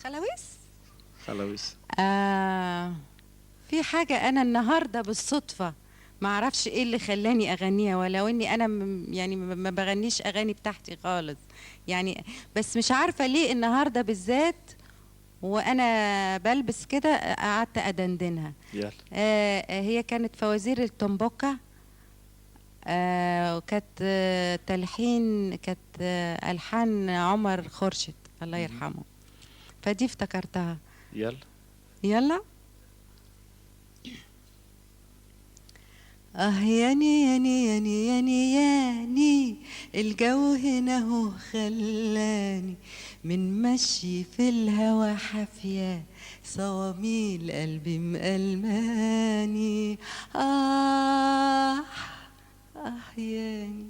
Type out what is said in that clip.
خلاويص. خلاويص. في حاجة أنا النهاردة بالصدفة ما اعرفش ايه اللي خلاني اغنيها، ولو اني انا يعني ما بغنيش اغاني بتاعتي خالص يعني، بس مش عارفة ليه النهاردة بالذات وانا بلبس كده قعدت ادندنها. يلا. هي كانت فوازير التنبوكة. وكانت تلحين، كانت ألحان عمر خورشيد الله يرحمه، فدي افتكرتها. يلا. يلا. ياني ياني ياني ياني ياني، الجو هنا هو خلاني من مشي في الهوا حافية، صواميل قلبي مألماني. ياني.